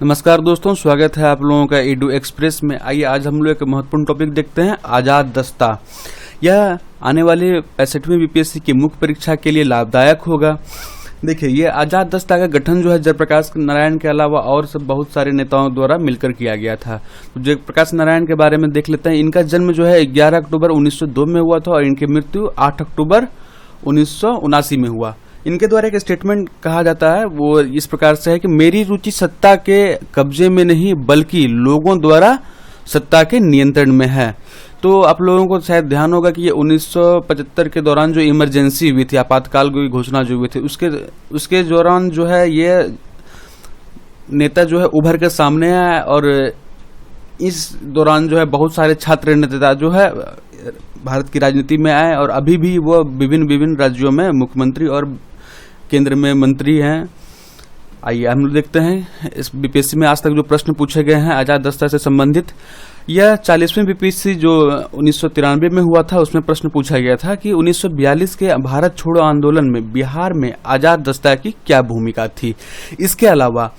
नमस्कार दोस्तों, स्वागत है आप लोगों का एडू एक्सप्रेस में। आइए आज हम लोग एक महत्वपूर्ण टॉपिक देखते हैं, आज़ाद दस्ता। यह आने वाले 65वीं बीपीएससी की मुख्य परीक्षा के लिए लाभदायक होगा। देखिए, ये आज़ाद दस्ता का गठन जो है जयप्रकाश नारायण के अलावा और सब बहुत सारे नेताओं द्वारा मिलकर किया गया था। तो जयप्रकाश नारायण के बारे में देख लेते हैं। इनका जन्म जो है 11 अक्टूबर 1902 में हुआ था और इनकी मृत्यु 8 अक्टूबर 1979 में हुआ। इनके द्वारा एक स्टेटमेंट कहा जाता है, वो इस प्रकार से है कि मेरी रुचि सत्ता के कब्जे में नहीं बल्कि लोगों द्वारा सत्ता के नियंत्रण में है। तो आप लोगों को शायद ध्यान होगा कि ये 1975 के दौरान जो इमरजेंसी हुई थी, आपातकाल की घोषणा जो हुई थी, उसके दौरान जो है ये नेता जो है उभर के सामने आया और इस दौरान जो है बहुत सारे छात्र नेता जो है भारत की राजनीति में आए और अभी भी वो विभिन्न राज्यों में मुख्यमंत्री और केंद्र में मंत्री हैं। आइए हम लोग देखते हैं इस बीपीएससी में आज तक जो प्रश्न पूछे गए हैं आज़ाद दस्ता से संबंधित। यह 40वीं बीपीएससी जो 1993 में हुआ था, उसमें प्रश्न पूछा गया था कि 1942 के भारत छोड़ो आंदोलन में बिहार में आज़ाद दस्ता की क्या भूमिका थी। इसके अलावा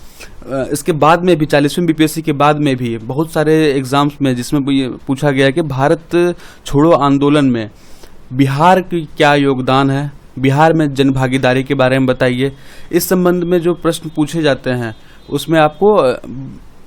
इसके बाद में भी 40वीं बीपीएससी के बाद में भी बहुत सारे एग्जाम्स में जिसमें पूछा गया कि भारत छोड़ो आंदोलन में बिहार की क्या योगदान है, बिहार में जन भागीदारी के बारे में बताइए। इस संबंध में जो प्रश्न पूछे जाते हैं उसमें आपको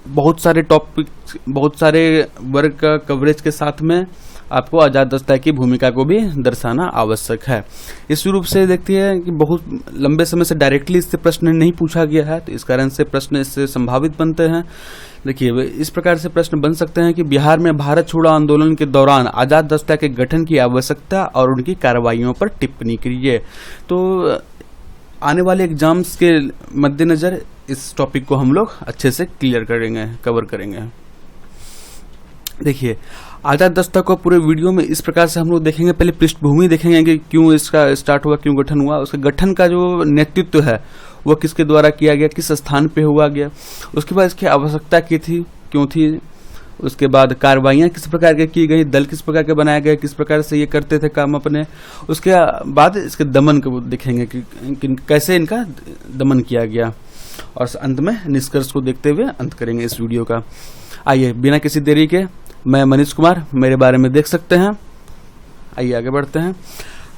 बहुत सारे टॉपिक, बहुत सारे वर्ग का कवरेज के साथ में आपको आज़ाद दस्ता की भूमिका को भी दर्शाना आवश्यक है। इस रूप से देखती है कि बहुत लंबे समय से डायरेक्टली इससे प्रश्न नहीं पूछा गया है, तो इस कारण से प्रश्न इससे संभावित बनते हैं। देखिए, इस प्रकार से प्रश्न बन सकते हैं कि बिहार में भारत छोड़ो आंदोलन के दौरान आज़ाद दस्ता के गठन की आवश्यकता और उनकी कार्रवाइयों पर टिप्पणी कीजिए। तो आने वाले एग्जाम्स के मद्देनजर इस टॉपिक को हम लोग अच्छे से क्लियर करेंगे, कवर करेंगे। देखिए, आज़ाद दस्ता को पूरे वीडियो में इस प्रकार से हम लोग देखेंगे। पहले पृष्ठभूमि देखेंगे कि क्यों इसका स्टार्ट हुआ, क्यों गठन हुआ, उसके गठन का जो नेतृत्व है वो किसके द्वारा किया गया, किस स्थान पे हुआ गया, उसके बाद इसकी आवश्यकता की थी, क्यों थी, उसके बाद कार्रवाइयाँ किस प्रकार के की गई, दल किस प्रकार के बनाए गए, किस प्रकार से ये करते थे काम अपने, उसके बाद इसके दमन को देखेंगे कि कैसे इनका दमन किया गया और अंत में निष्कर्ष को देखते हुए अंत करेंगे इस वीडियो का। आइए बिना किसी देरी के, मैं मनीष कुमार, मेरे बारे में देख सकते हैं। आइए आगे बढ़ते हैं।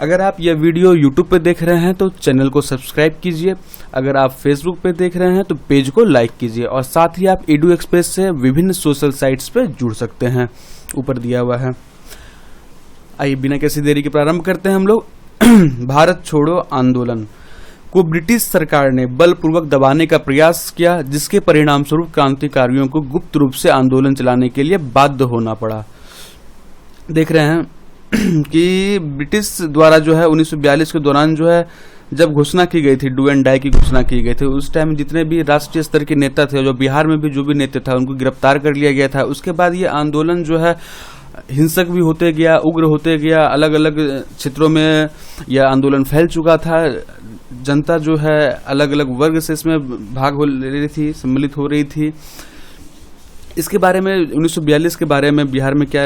अगर आप यह वीडियो YouTube पे देख रहे हैं तो चैनल को सब्सक्राइब कीजिए। अगर आप Facebook पे देख रहे हैं तो पेज को लाइक कीजिए और साथ ही आप एडू एक्सप्रेस से विभिन्न सोशल साइट्स पे जुड़ सकते हैं, ऊपर दिया हुआ है। आइए बिना किसी देरी के प्रारंभ करते हैं हम लोग। भारत छोड़ो आंदोलन को ब्रिटिश सरकार ने बलपूर्वक दबाने का प्रयास किया, जिसके परिणाम स्वरूप क्रांतिकारियों को गुप्त रूप से आंदोलन चलाने के लिए बाध्य होना पड़ा। देख रहे हैं कि ब्रिटिश द्वारा जो है 1942 के दौरान जो है जब घोषणा की गई थी, डू एंड डाई की घोषणा की गई थी, उस टाइम जितने भी राष्ट्रीय स्तर के नेता थे, जो बिहार में भी जो भी नेता था, उनको गिरफ्तार कर लिया गया था। उसके बाद ये आंदोलन जो है हिंसक भी होते गया, उग्र होते गया, अलग अलग क्षेत्रों में यह आंदोलन फैल चुका था। जनता जो है अलग अलग वर्ग से इसमें भाग हो रही थी, सम्मिलित हो रही थी। इसके बारे में 1942 के बारे में बिहार में क्या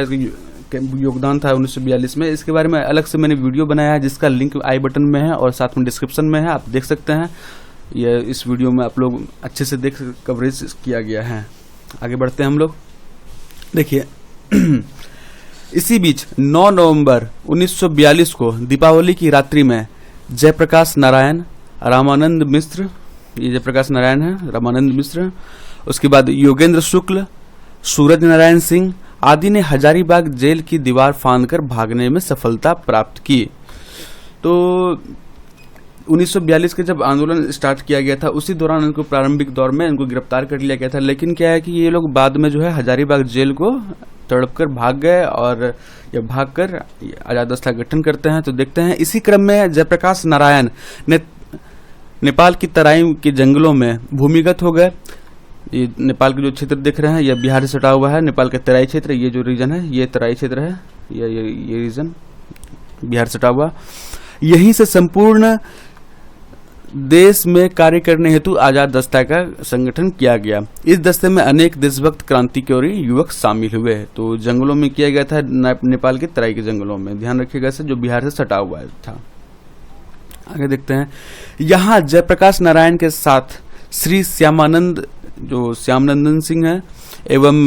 योगदान था 1942 में, इसके बारे में अलग से मैंने वीडियो बनाया है, जिसका लिंक आई बटन में है और साथ में डिस्क्रिप्शन में है, आप देख सकते हैं। यह इस वीडियो में आप लोग अच्छे से देख कवरेज किया गया है। आगे बढ़ते हैं हम लोग। देखिए, इसी बीच 9 नवंबर 1942 को दीपावली की रात्रि में जयप्रकाश नारायण, रामानंद मिश्र, ये जयप्रकाश नारायण है, रामानंद मिश्र, उसके बाद योगेंद्र शुक्ल, सूरज नारायण सिंह आदि ने हजारीबाग जेल की दीवार फांदकर भागने में सफलता प्राप्त की। तो 1942 के जब आंदोलन स्टार्ट किया गया था, उसी दौरान इनको प्रारंभिक दौर में इनको गिरफ्तार कर लिया गया था। लेकिन क्या है कि ये लोग बाद में जो है हजारीबाग जेल को तड़पकर भाग गए और ये भागकर आज़ाद दस्ता गठन करते हैं। तो देखते हैं, इसी क्रम में जयप्रकाश नारायण ने नेपाल की तराई के जंगलों में भूमिगत हो गए। ये नेपाल के जो क्षेत्र दिख रहे हैं, यह बिहार से सटा हुआ है, नेपाल का तराई क्षेत्र, ये जो रीजन है ये तराई क्षेत्र है, ये रीजन बिहार से सटा हुआ। यहीं से संपूर्ण देश में कार्य करने हेतु आज़ाद दस्ता का संगठन किया गया। इस दस्ते में अनेक देशभक्त क्रांतिकारी युवक शामिल हुए। तो जंगलों में किया गया था, नेपाल के तराई के जंगलों में, ध्यान रखिएगा से, जो बिहार से सटा हुआ था। आगे देखते हैं, यहाँ जयप्रकाश नारायण के साथ श्री श्यामानंद जो श्यामनंदन सिंह है, एवं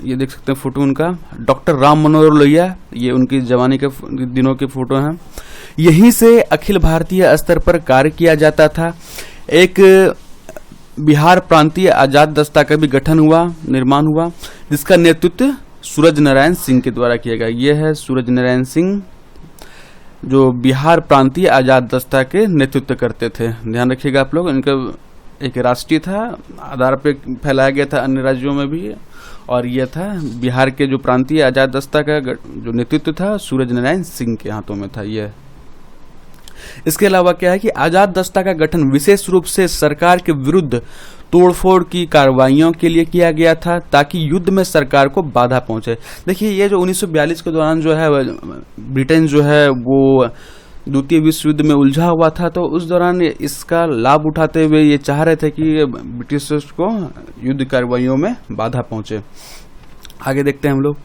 ये देख सकते हैं फोटो उनका, डॉक्टर राम मनोहर लोहिया, ये उनकी जवानी के दिनों की फोटो हैं। यहीं से अखिल भारतीय स्तर पर कार्य किया जाता था। एक बिहार प्रांतीय आजाद दस्ता का भी गठन हुआ, निर्माण हुआ, जिसका नेतृत्व सूरज नारायण सिंह के द्वारा किया गया। यह है सूरज नारायण सिंह, जो बिहार प्रांतीय आजाद दस्ता के नेतृत्व करते थे। ध्यान रखिएगा आप लोग, इनका एक राष्ट्रीय था, आधार पे फैलाया गया था अन्य राज्यों में भी, और यह था बिहार के जो प्रांतीय आजाद दस्ता का जो नेतृत्व था सूरज नारायण सिंह के हाथों में था यह। इसके अलावा क्या है कि आजाद दस्ता का गठन विशेष रूप से सरकार के विरुद्ध तोड़फोड़ की कार्रवाइयों के लिए किया गया था, ताकि युद्ध में सरकार को बाधा पहुंचे। देखिए, ये जो 1942 के दौरान जो है ब्रिटेन जो है वो द्वितीय विश्व युद्ध में उलझा हुआ था, तो उस दौरान इसका लाभ उठाते हुए ये चाह रहे थे कि ब्रिटिशर्स को युद्ध कार्रवाइयों में बाधा पहुंचे। आगे देखते हैं हम लोग।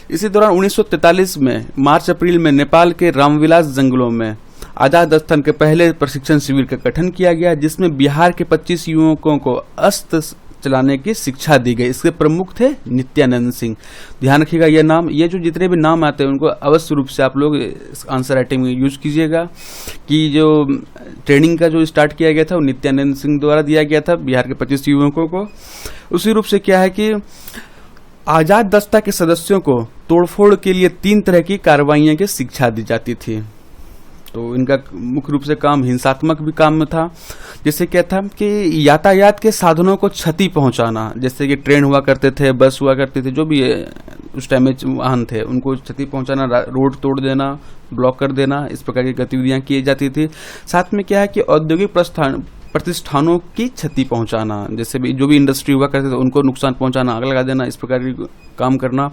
इसी दौरान 1943 में मार्च अप्रैल में नेपाल के रामविलास जंगलों में आजाद दस्ता के पहले प्रशिक्षण शिविर का गठन किया गया, जिसमें बिहार के 25 युवकों को अस्त्र चलाने की शिक्षा दी गई। इसके प्रमुख थे नित्यानंद सिंह। ध्यान रखिएगा यह नाम, ये जो जितने भी नाम आते हैं उनको अवश्य रूप से आप लोग आंसर राइटिंग में यूज कीजिएगा कि जो ट्रेनिंग का जो स्टार्ट किया गया था वो नित्यानंद सिंह द्वारा दिया गया था बिहार के 25 युवकों को। उसी रूप से क्या है कि आजाद दस्ता के सदस्यों को तोड़फोड़ के लिए 3 तरह की कार्रवाइयों की शिक्षा दी जाती थी। तो इनका मुख्य रूप से काम हिंसात्मक भी काम में था। जैसे क्या था कि यातायात के साधनों को क्षति पहुंचाना, जैसे कि ट्रेन हुआ करते थे, बस हुआ करते थे, जो भी उस टाइम में वाहन थे उनको क्षति पहुंचाना, रोड तोड़ देना, ब्लॉक कर देना, इस प्रकार की गतिविधियां की जाती थी। साथ में क्या है कि औद्योगिक प्रतिष्ठानों की क्षति पहुंचाना, जैसे भी जो भी इंडस्ट्री हुआ करते थे उनको नुकसान पहुंचाना, आग लगा देना, इस प्रकार की काम करना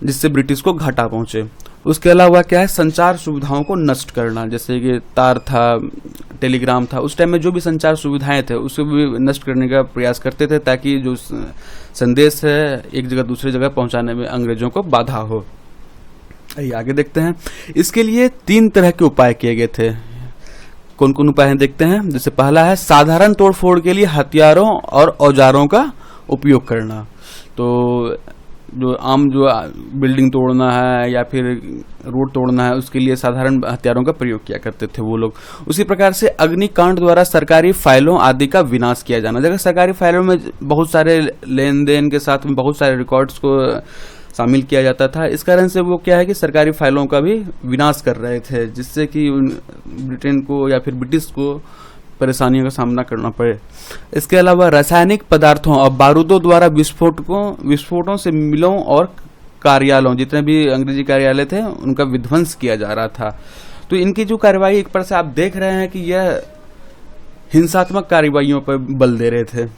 जिससे ब्रिटिश को घाटा पहुंचे। उसके अलावा क्या है, संचार सुविधाओं को नष्ट करना, जैसे कि तार था, टेलीग्राम था, उस टाइम में जो भी संचार सुविधाएं थे उसको भी नष्ट करने का प्रयास करते थे, ताकि जो संदेश है एक जगह दूसरी जगह पहुंचाने में अंग्रेजों को बाधा हो। आगे देखते हैं। इसके लिए 3 तरह के उपाय किए गए थे। कौन कौन उपाय हैं देखते हैं। जैसे पहला है साधारण तोड़फोड़ के लिए हथियारों और औजारों का उपयोग करना। तो जो आम जो बिल्डिंग तोड़ना है या फिर रोड तोड़ना है उसके लिए साधारण हथियारों का प्रयोग किया करते थे वो लोग। उसी प्रकार से अग्निकांड द्वारा सरकारी फाइलों आदि का विनाश किया जाना। जगह सरकारी फाइलों में बहुत सारे लेन देन के साथ में बहुत सारे रिकॉर्ड्स को शामिल किया जाता था, इस कारण से वो क्या है कि सरकारी फाइलों का भी विनाश कर रहे थे, जिससे कि ब्रिटेन को या फिर ब्रिटिश को परेशानियों का सामना करना पड़े। इसके अलावा रासायनिक पदार्थों और बारूदों द्वारा विस्फोटों से मिलों और कार्यालयों, जितने भी अंग्रेजी कार्यालय थे उनका विध्वंस किया जा रहा था। तो इनकी जो कार्रवाई एक पर से आप देख रहे हैं कि यह हिंसात्मक कार्रवाइयों पर बल दे रहे थे।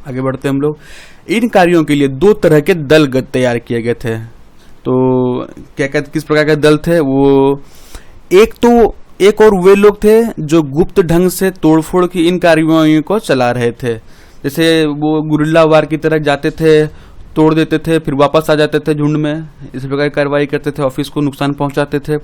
आगे बढ़ते हम लोग। इन कार्यों के लिए 2 तरह के दल तैयार किए गए थे। तो क्या कहते किस प्रकार के दल थे वो, एक और वे लोग थे जो गुप्त ढंग से तोड़फोड़ की इन कार्रवाइयों को चला रहे थे। जैसे वो गुरिल्ला वार की तरह जाते थे, तोड़ देते थे, फिर वापस आ जाते थे झुंड में, इस प्रकार की कार्रवाई करते थे, ऑफिस को नुकसान पहुंचाते थे।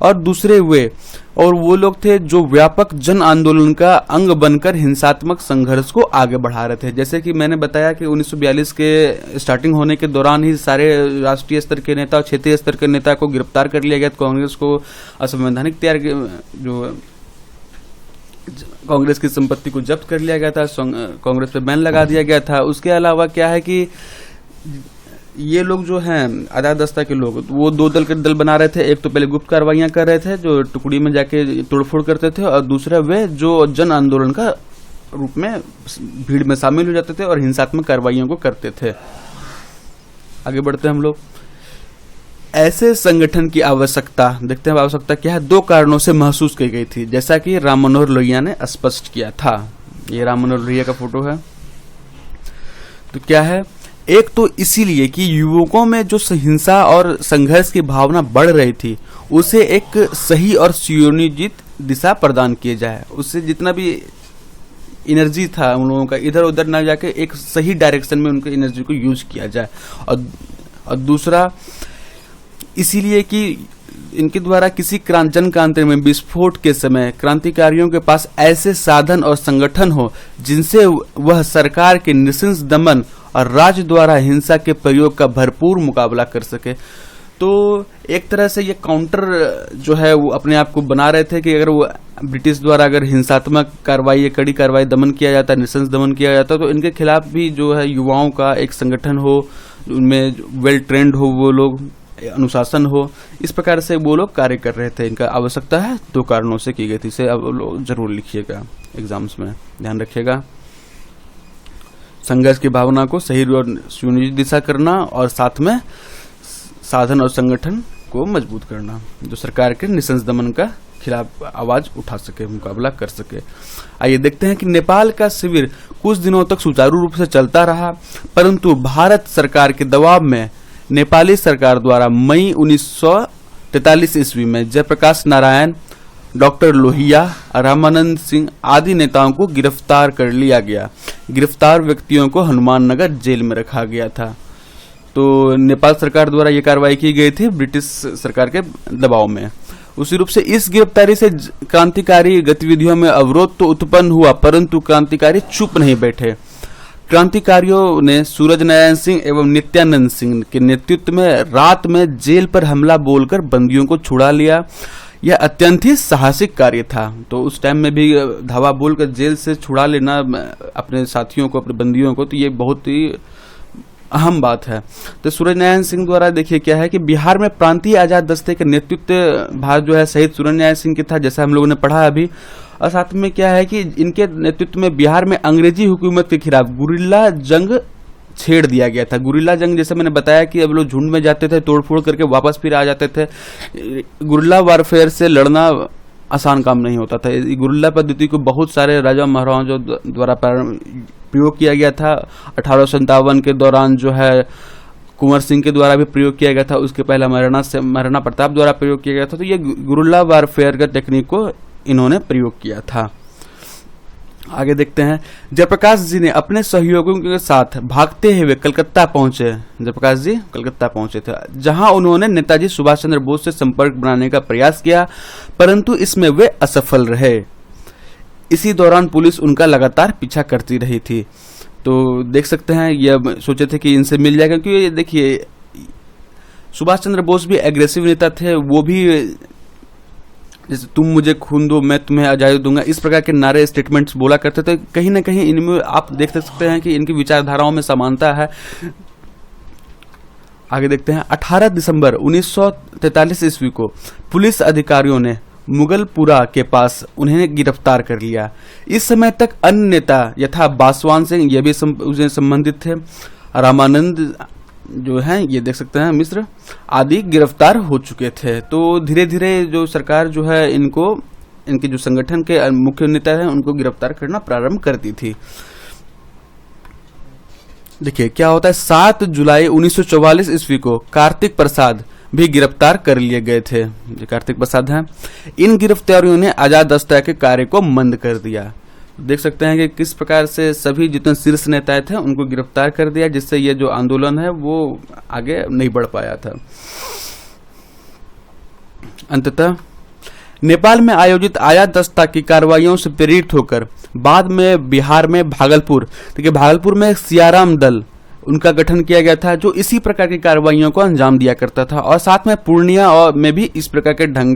और दूसरे वो लोग थे जो व्यापक जन आंदोलन का अंग बनकर हिंसात्मक संघर्ष को आगे बढ़ा रहे थे। जैसे कि मैंने बताया कि 1942 के स्टार्टिंग होने के दौरान ही सारे राष्ट्रीय स्तर के नेता और क्षेत्रीय स्तर के नेता को गिरफ्तार कर लिया गया। कांग्रेस को असंवैधानिक जो कांग्रेस की संपत्ति को जब्त कर लिया गया था, कांग्रेस पे बैन लगा दिया गया था। उसके अलावा क्या है कि ये लोग जो हैं आजाद दस्ता के लोग, वो 2 दल बना रहे थे। एक तो पहले गुप्त कार्रवाइयां कर रहे थे जो टुकड़ी में जाके तोड़फोड़ करते थे, और दूसरा वे जो जन आंदोलन का रूप में भीड़ में शामिल हो जाते थे और हिंसात्मक कार्रवाइयों को करते थे। आगे बढ़ते हैं हम लोग। ऐसे संगठन की आवश्यकता देखते हैं, आवश्यकता क्या है, 2 कारणों से महसूस की गई थी, जैसा कि राम मनोहर लोहिया ने स्पष्ट किया था। ये राम मनोहर लोहिया का फोटो है। तो क्या है, एक तो इसीलिए कि युवकों में जो हिंसा और संघर्ष की भावना बढ़ रही थी उसे एक सही और सुनियोजित दिशा प्रदान किए जाए, उससे जितना भी एनर्जी था उन लोगों का इधर उधर ना जाके एक सही डायरेक्शन में उनके एनर्जी को यूज किया जाए। और दूसरा इसीलिए कि इनके द्वारा किसी जन क्रांति में विस्फोट के समय क्रांतिकारियों के पास ऐसे साधन और संगठन हो जिनसे वह सरकार के नृशंस दमन और राज्य द्वारा हिंसा के प्रयोग का भरपूर मुकाबला कर सके। तो एक तरह से ये काउंटर जो है वो अपने आप को बना रहे थे कि अगर वो ब्रिटिश द्वारा अगर हिंसात्मक कार्रवाई या कड़ी कार्रवाई दमन किया जाता, नृशंस दमन किया जाता, तो इनके खिलाफ भी जो है युवाओं का एक संगठन हो, उनमें वेल ट्रेंड हो, वो लोग अनुशासन हो, इस प्रकार से वो लोग कार्य कर रहे थे। इनका आवश्यकता है 2 कारणों से की गई थी। इसे अब लोग जरूर लिखिएगा, एग्जाम्स में ध्यान रखिएगा। संघर्ष की भावना को सही और सुनियोजित दिशा करना और साथ में साधन और संगठन को मजबूत करना जो सरकार के नृशंस दमन का खिलाफ आवाज उठा सके, मुकाबला कर सके। आइए देखते हैं कि नेपाल का शिविर कुछ दिनों तक सुचारू रूप से चलता रहा, परंतु भारत सरकार के दबाव में नेपाली सरकार द्वारा मई 1943 ईस्वी में जयप्रकाश नारायण, डॉक्टर लोहिया, रामानंद सिंह आदि नेताओं को गिरफ्तार कर लिया गया। गिरफ्तार व्यक्तियों को हनुमान नगर जेल में रखा गया था। तो नेपाल सरकार द्वारा यह कार्रवाई की गई थी ब्रिटिश सरकार के दबाव में। उसी रूप से इस गिरफ्तारी से क्रांतिकारी गतिविधियों में अवरोध तो उत्पन्न हुआ, परंतु क्रांतिकारी चुप नहीं बैठे। क्रांतिकारियों ने सूरज नारायण सिंह एवं नित्यानंद सिंह के नेतृत्व में रात में जेल पर हमला बोलकर बंदियों को छुड़ा लिया। यह अत्यंत ही साहसिक कार्य था। तो उस टाइम में भी धावा बोलकर जेल से छुड़ा लेना अपने साथियों को, अपने बंदियों को, तो ये बहुत ही अहम बात है। तो सूरज नारायण सिंह द्वारा देखिए क्या है कि बिहार में प्रांतीय आजाद दस्ते का नेतृत्व भार जो है शहीद सूरज नारायण सिंह के था, जैसा हम लोगों ने पढ़ा अभी। और साथ में क्या है कि इनके नेतृत्व में बिहार में अंग्रेजी हुकूमत के खिलाफ गुरिल्ला जंग छेड़ दिया गया था। गुरिल्ला जंग जैसे मैंने बताया कि अब लोग झुंड में जाते थे, तोड़फोड़ करके वापस फिर आ जाते थे। गुरिल्ला वारफेयर से लड़ना आसान काम नहीं होता था। गुरिल्ला पद्धति को बहुत सारे राजा महाराजाओं द्वारा प्रयोग किया गया था। 1857 के दौरान जो है कुंवर सिंह के द्वारा भी प्रयोग किया गया था, उसके पहले महाराणा प्रताप द्वारा प्रयोग किया गया था। तो ये गुरिल्ला वारफेयर का टेक्निक को इन्होंने प्रयोग किया था। आगे देखते हैं, जयप्रकाश जी ने अपने सहयोगियों के साथ भागते हुए कलकत्ता पहुंचे। जयप्रकाश जी कलकत्ता पहुंचे थे, जहां उन्होंने नेताजी सुभाष चंद्र बोस से संपर्क बनाने का प्रयास किया, परंतु इसमें वे असफल रहे। इसी दौरान पुलिस उनका लगातार पीछा करती रही थी। तो देख सकते हैं, यह सोचे थे कि इनसे मिल जाएगा, क्योंकि देखिए सुभाष चंद्र बोस भी एग्रेसिव नेता थे। वो भी जैसे तुम मुझे खून दो मैं तुम्हें आजादी दूंगा, इस प्रकार के नारे स्टेटमेंट्स बोला करते थे। कहीं ना कहीं इनमें आप देख सकते हैं कि इनकी विचारधाराओं में समानता है। आगे देखते हैं, 18 दिसंबर 1943 ईस्वी को पुलिस अधिकारियों ने मुगलपुरा के पास उन्हें गिरफ्तार कर लिया। इस समय तक अन्य नेता यथा बासवान सिंह, ये भी उससे संबंधित थे, रामानंद जो हैं ये देख सकते हैं मिश्र आदि गिरफ्तार हो चुके थे। तो धीरे धीरे जो सरकार जो है इनके जो संगठन के मुख्य नेता हैं उनको गिरफ्तार करना प्रारंभ करती थी। देखिए क्या होता है, 7 जुलाई 1944 ईस्वी को कार्तिक प्रसाद भी गिरफ्तार कर लिए गए थे। जो कार्तिक प्रसाद हैं, इन गिरफ्तारियों ने आजाद दस्ता के कार्य को मंद कर दिया। देख सकते हैं कि किस प्रकार से सभी जितने शीर्ष नेता थे उनको गिरफ्तार कर दिया, जिससे ये जो आंदोलन है वो आगे नहीं बढ़ पाया था। अंततः नेपाल में आयोजित आजाद दस्ता की कार्रवाइयों से प्रेरित होकर बाद में बिहार में भागलपुर, देखिए भागलपुर में सियाराम दल उनका गठन किया गया था, जो इसी प्रकार की कार्रवाइयों को अंजाम दिया करता था। और साथ में पूर्णिया और में भी इस प्रकार के ढंग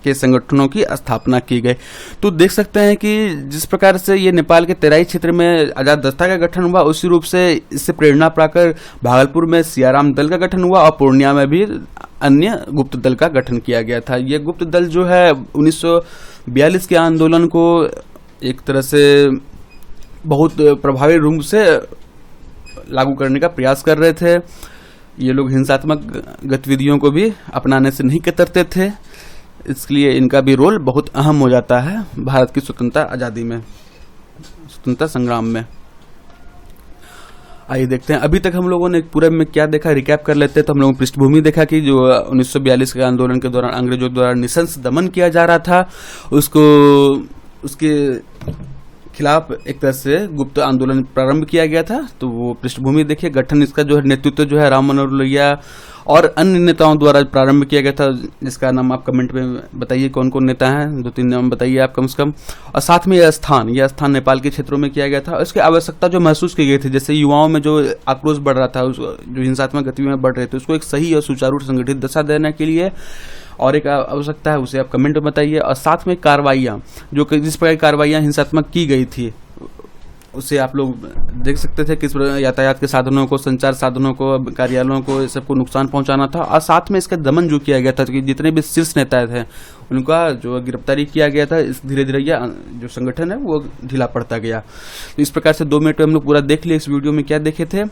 के संगठनों की स्थापना की गई। तो देख सकते हैं कि जिस प्रकार से ये नेपाल के तराई क्षेत्र में आजाद दस्ता का गठन हुआ, उसी रूप से इससे प्रेरणा पाकर भागलपुर में सियाराम दल का गठन हुआ और पूर्णिया में भी अन्य गुप्त दल का गठन किया गया था। ये गुप्त दल जो है 1942 के आंदोलन को एक तरह से बहुत प्रभावी रूप से लागू करने का प्रयास कर रहे थे। ये लोग हिंसात्मक गतिविधियों को भी अपनाने से नहीं कतरते थे, इसलिए इनका भी रोल बहुत अहम हो जाता है भारत की स्वतंत्रता आज़ादी में, स्वतंत्रता संग्राम में। आइए देखते हैं, अभी तक हम लोगों ने पूरे में क्या देखा, रिकैप कर लेते हैं। तो हम लोगों ने पृष्ठभूमि देखा कि जो 1942 के आंदोलन के दौरान अंग्रेजों द्वारा नृशंस दमन किया जा रहा था, उसके खिलाफ एक तरह से गुप्त आंदोलन प्रारंभ किया गया था। तो वो पृष्ठभूमि देखिए, गठन इसका जो है नेतृत्व जो है राम मनोहर लोहिया और अन्य नेताओं द्वारा प्रारंभ किया गया था, जिसका नाम आप कमेंट में बताइए कौन कौन नेता हैं, 2-3 नाम बताइए आप कम से कम। और साथ में यह स्थान नेपाल के क्षेत्रों में किया गया था। इसकी आवश्यकता जो महसूस की गई थी, जैसे युवाओं में जो आक्रोश बढ़ रहा था, जो हिंसात्मक गतिविधियां बढ़ रहे थे, उसको एक सही और सुचारू संगठित दशा देने के लिए और एक आवश्यकता है, उसे आप कमेंट में बताइए। और साथ में कार्रवाइयाँ, जो जिस प्रकार की कार्रवाइयाँ हिंसात्मक की गई थी, उसे आप लोग देख सकते थे, किस यातायात के साधनों को, संचार साधनों को, कार्यालयों को, सबको नुकसान पहुंचाना था। और साथ में इसका दमन जो किया गया था कि जितने भी शीर्ष नेता थे उनका जो गिरफ्तारी किया गया था, इस धीरे धीरे यह जो संगठन है वो ढीला पड़ता गया। तो इस प्रकार से 2 मिनट में हम लोग पूरा देख लिए इस वीडियो में क्या देखे थे।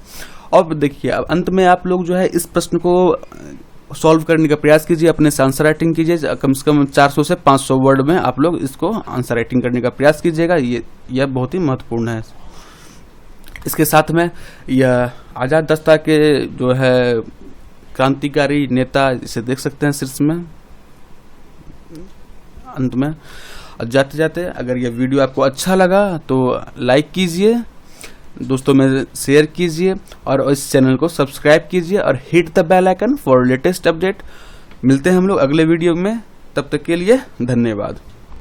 अब देखिए, अब अंत में आप लोग जो है इस प्रश्न को सॉल्व करने का प्रयास कीजिए, अपने से आंसर राइटिंग कीजिए। कम से कम 400 से 500 वर्ड में आप लोग इसको आंसर राइटिंग करने का प्रयास कीजिएगा। यह बहुत ही महत्वपूर्ण है। इसके साथ में यह आजाद दस्ता के जो है क्रांतिकारी नेता, इसे देख सकते हैं शीर्ष में अंत में। और जाते जाते अगर यह वीडियो आपको अच्छा लगा तो लाइक कीजिए, दोस्तों में शेयर कीजिए और इस चैनल को सब्सक्राइब कीजिए और hit the bell icon for latest update. मिलते हैं हम लोग अगले वीडियो में, तब तक के लिए धन्यवाद।